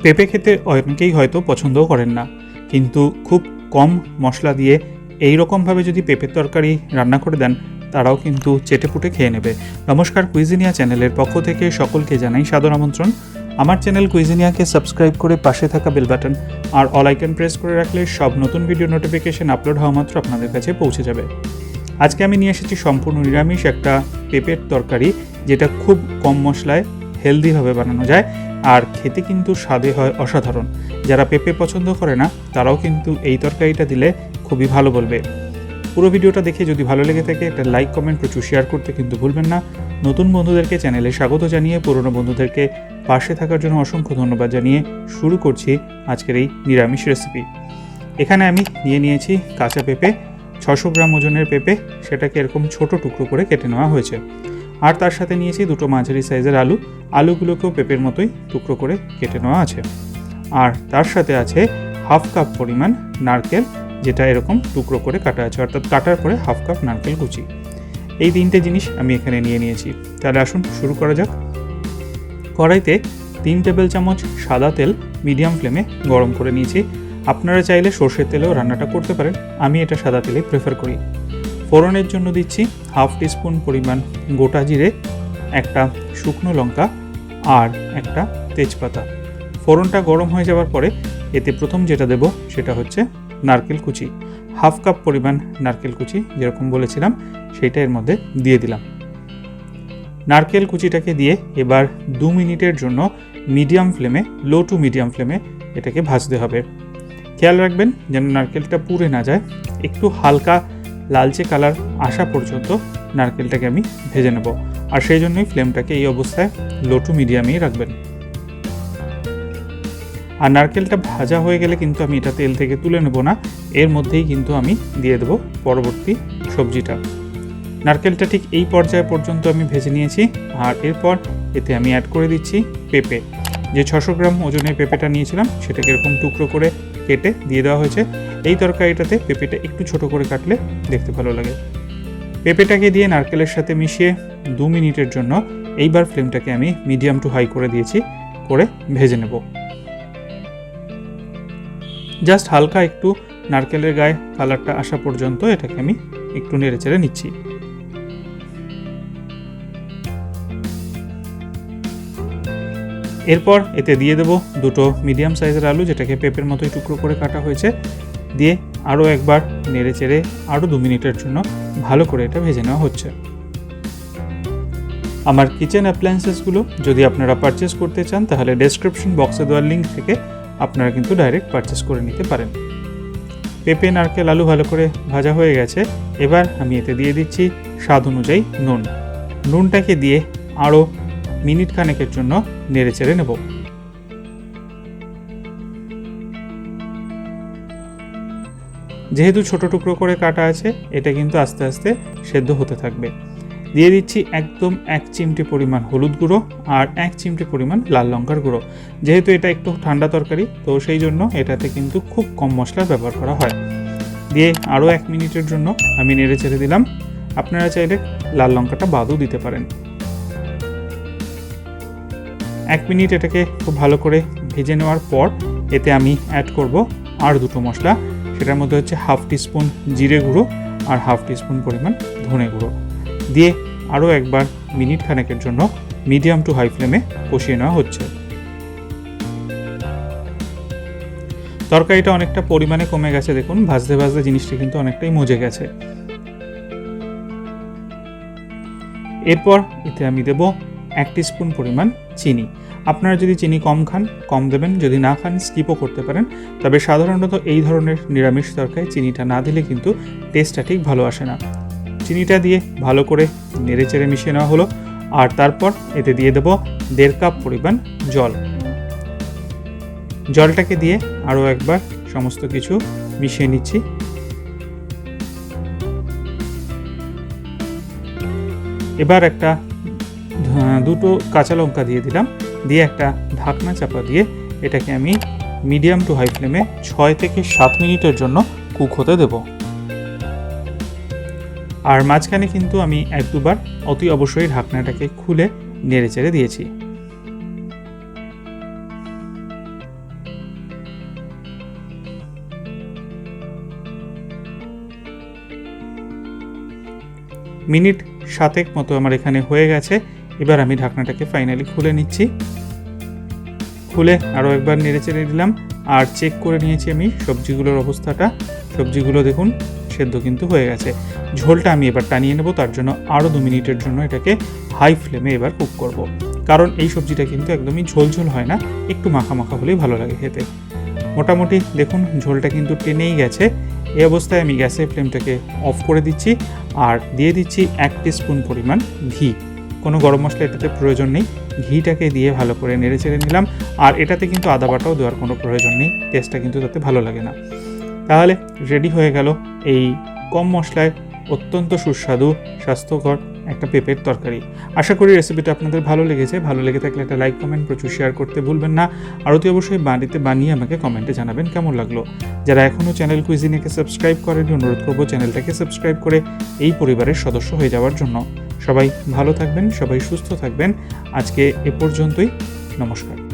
পেঁপে খেতে অনেকেই হয়তো পছন্দও করেন না, কিন্তু খুব কম মশলা দিয়ে এই রকমভাবে যদি পেঁপের তরকারি রান্না করে দেন তারাও কিন্তু চেটেপুটে খেয়ে নেবে। নমস্কার, কুইজিনিয়া চ্যানেলের পক্ষ থেকে সকলকে জানাই সাদর আমন্ত্রণ। আমার চ্যানেল কুইজিনিয়াকে সাবস্ক্রাইব করে পাশে থাকা বেল বাটন আর অল আইকন প্রেস করে রাখলে সব নতুন ভিডিও নোটিফিকেশন আপলোড হওয়া মাত্র আপনাদের কাছে পৌঁছে যাবে। আজকে আমি নিয়ে এসেছি সম্পূর্ণ নিরামিষ একটা পেঁপের তরকারি, যেটা খুব কম মশলায় হেলদিভাবে বানানো যায় আর খেতে কিন্তু স্বাদে হয় অসাধারণ। যারা পেঁপে পছন্দ করে না তারাও কিন্তু এই তরকারিটা দিলে খুবই ভালো বলবে। পুরো ভিডিওটা দেখে যদি ভালো লেগে থাকে একটা লাইক, কমেন্ট, প্রচুর শেয়ার করতে কিন্তু ভুলবেন না। নতুন বন্ধুদেরকে চ্যানেলে স্বাগত জানিয়ে পুরনো বন্ধুদেরকে পাশে থাকার জন্য অসংখ্য ধন্যবাদ জানিয়ে শুরু করছি আজকের এই নিরামিষ রেসিপি। এখানে আমি নিয়েছি কাঁচা পেঁপে, 600 গ্রাম ওজনের পেঁপে, সেটাকে এরকম ছোট টুকরো করে কেটে নেওয়া হয়েছে। আর তার সাথে নিয়েছি দুটো মাঝারি সাইজের আলুগুলোকেও পেঁপের মতোই টুকরো করে কেটে নেওয়া আছে। আর তার সাথে আছে হাফ কাপ পরিমাণ নারকেল, যেটা এরকম টুকরো করে কাটা আছে, অর্থাৎ কাটার পরে হাফ কাপ নারকেল কুচি। এই তিনটে জিনিস আমি এখানে নিয়েছি। তাহলে আসুন শুরু করা যাক। কড়াইতে 3 টেবিল চামচ সাদা তেল মিডিয়াম ফ্লেমে গরম করে নিয়েছি। আপনারা চাইলে সর্ষের তেলেও রান্নাটা করতে পারেন, আমি এটা সাদা তেলে প্রেফার করি। ফোড়নের জন্য দিচ্ছি হাফ টিস্পুন পরিমাণ গোটা জিরে, একটা শুকনো লঙ্কা আর একটা তেজপাতা। ফোড়নটা গরম হয়ে যাওয়ার পরে এতে প্রথম যেটা দেব সেটা হচ্ছে নারকেল কুচি। হাফ কাপ পরিমাণ নারকেল কুচি যেরকম বলেছিলাম সেইটা এর মধ্যে দিয়ে দিলাম। নারকেল কুচিটাকে দিয়ে এবার 2 মিনিটের জন্য মিডিয়াম ফ্লেমে, লো টু মিডিয়াম ফ্লেমে এটাকে ভাজতে হবে। খেয়াল রাখবেন যেন নারকেলটা পুড়ে না যায়। একটু হালকা লালচে কালার আসা পর্যন্ত নারকেলটাকে আমি ভেজে নেব, আর সেই জন্যই ফ্লেমটাকে এই অবস্থায় লো টু মিডিয়ামেই রাখবেন। আর নারকেলটা ভাজা হয়ে গেলে কিন্তু আমি এটা তেল থেকে তুলে নেব না, এর মধ্যেই কিন্তু আমি দিয়ে দেব পরবর্তী সবজিটা। নারকেলটা ঠিক এই পর্যায়ে পর্যন্ত আমি ভেজে নিয়েছি। আর এরপর এতে আমি অ্যাড করে দিচ্ছি পেঁপে। যে 600 গ্রাম ওজনের পেঁপেটা নিয়েছিলাম সেটাকে এরকম টুকরো করে কেটে দিয়ে দেওয়া হয়েছে। এই তরকারিটাতে পেঁপেটা একটু ছোট করে কাটলে দেখতে ভালো লাগে। পেঁপেটাকে দিয়ে নারকেলের সাথে মিশিয়ে 2 মিনিটের জন্য এইবার ফ্লেমটাকে আমি মিডিয়াম টু হাই করে দিয়েছি, করে ভেজে নেব। জাস্ট হালকা একটু নারকেলের গায়ে কালারটা আসা পর্যন্ত এটাকে আমি একটু নেড়ে চেড়ে নিচ্ছি। এরপর এতে দিয়ে দেব দুটো মিডিয়াম সাইজের আলু, যেটাকে পেঁপের মতোই টুকরো করে কাটা হয়েছে, দিয়ে আরও একবার নেড়ে চেড়ে আরও 2 মিনিটের জন্য ভালো করে এটা ভেজে নেওয়া হচ্ছে। আমার কিচেন অ্যাপ্লায়েন্সেসগুলো যদি আপনারা পারচেস করতে চান তাহলে ডেসক্রিপশন বক্সে দেওয়া লিঙ্ক থেকে আপনারা কিন্তু ডাইরেক্ট পারচেস করে নিতে পারেন। পেঁপে, নারকেল, আলু ভালো করে ভাজা হয়ে গেছে। এবার আমি এতে দিয়ে দিচ্ছি স্বাদ অনুযায়ী নুন। নুনটাকে দিয়ে আরও মিনিট খানেকের জন্য নেড়ে চেড়ে নেব। যেহেতু ছোট টুকরো করে কাটা আছে, এটা কিন্তু আস্তে আস্তে সেদ্ধ হতে থাকবে। দিয়ে দিচ্ছি একদম 1 চিমটি পরিমাণ হলুদ গুঁড়ো আর 1 চিমটি পরিমাণ লাল লঙ্কার গুঁড়ো। যেহেতু এটা একটু ঠান্ডা তরকারি, তো সেই জন্য এটাতে কিন্তু খুব কম মশলার ব্যবহার করা হয়। দিয়ে আরও 1 মিনিটের জন্য আমি নেড়ে চেড়ে দিলাম। আপনারা চাইলে লাল লঙ্কাটা বাদও দিতে পারেন। 1 মিনিট এটাকে খুব ভালো করে ভেজে নেওয়ার পর এতে আমি অ্যাড করব আর দুটো মশলা। সেটার মধ্যে হচ্ছে হাফ টিস্পুন জিরে গুঁড়ো আর হাফ টিস্পুন পরিমাণ ধনে গুঁড়ো। দিয়ে আরও একবার মিনিট খানেকের জন্য মিডিয়াম টু হাই ফ্লেমে কষিয়ে নেওয়া হচ্ছে। তরকারিটা অনেকটা পরিমাণে কমে গেছে, দেখুন ভাজতে ভাজতে জিনিসটা কিন্তু অনেকটাই মজে গেছে। এরপর এতে আমি দেব 1 টিস্পুন পরিমাণ চিনি। আপনারা যদি চিনি কম খান কম দেবেন, যদি না খান স্কিপও করতে পারেন। তবে সাধারণত এই ধরনের নিরামিষ তরকারি চিনিটা না দিলে কিন্তু টেস্টটা ঠিক ভালো আসে না। চিনিটা দিয়ে ভালো করে নেড়ে চেড়ে মিশিয়ে নেওয়া হলো। আর তারপর এতে দিয়ে দেব 1.5 কাপ পরিমাণ জল। জলটাকে দিয়ে আরও একবার সমস্ত কিছু মিশিয়ে নিচ্ছি। এবার দুটো কাঁচা লঙ্কা দিয়ে দিলাম, দিয়ে একটা ঢাকনা চাপা দিয়ে এটাকে আমি মিডিয়াম টু হাই ফ্লেমে 6 থেকে 7 মিনিটের জন্য কুক হতে দেব। আর মাঝখানে কিন্তু আমি 1-2 বার অতি অবশ্যই ঢাকনাটাকে খুলে নেড়ে চেড়ে দিয়েছি। মিনিট 7 মতো আমার এখানে হয়ে গেছে। এবার আমি ঢাকনাটাকে ফাইনালি খুলে নিচ্ছি। খুলে আরও একবার নেড়েচেড়ে দিলাম আর চেক করে নিয়েছি আমি সবজিগুলোর অবস্থাটা। সবজিগুলো দেখুন সেদ্ধ কিন্তু হয়ে গেছে। ঝোলটা আমি এবার টানিয়ে নেব, তার জন্য আরও 2 মিনিটের জন্য এটাকে হাই ফ্লেমে এবার কুক করব। কারণ এই সবজিটা কিন্তু একদমই ঝোল হয় না, একটু মাখা মাখা হলেই ভালো লাগে খেতে। মোটামুটি দেখুন ঝোলটা কিন্তু টেনেই গেছে। এই অবস্থায় আমি গ্যাসের ফ্লেমটাকে অফ করে দিচ্ছি আর দিয়ে দিচ্ছি 1 টিস্পুন পরিমাণ ঘি। কোনো গরম মশলা এটাতে প্রয়োজন নেই, ঘিটাকে দিয়ে ভালো করে নেড়ে চেড়ে নিলাম। আর এটাতে কিন্তু আদা বাটাও দেওয়ার কোনো প্রয়োজন নেই, টেস্টটা কিন্তু তাতে ভালো লাগে না। তাহলে রেডি হয়ে গেল এই কম মশলায় অত্যন্ত সুস্বাদু স্বাস্থ্যকর একটা পেঁপের তরকারি। আশা করি রেসিপিটা আপনাদের ভালো লেগেছে। ভালো লেগে থাকলে একটা লাইক কমেন্ট প্রচুর শেয়ার করতে ভুলবেন না। আর অতি অবশ্যই বাড়িতে বানিয়ে আমাকে কমেন্টে জানাবেন কেমন লাগলো। যারা এখনও চ্যানেল কুইজিনিয়াকে সাবস্ক্রাইব করেনি, অনুরোধ করবো চ্যানেলটাকে সাবস্ক্রাইব করে এই পরিবারের সদস্য হয়ে যাওয়ার জন্য। সবাই ভালো থাকবেন, সবাই সুস্থ থাকবেন। আজকে এ পর্যন্তই, নমস্কার।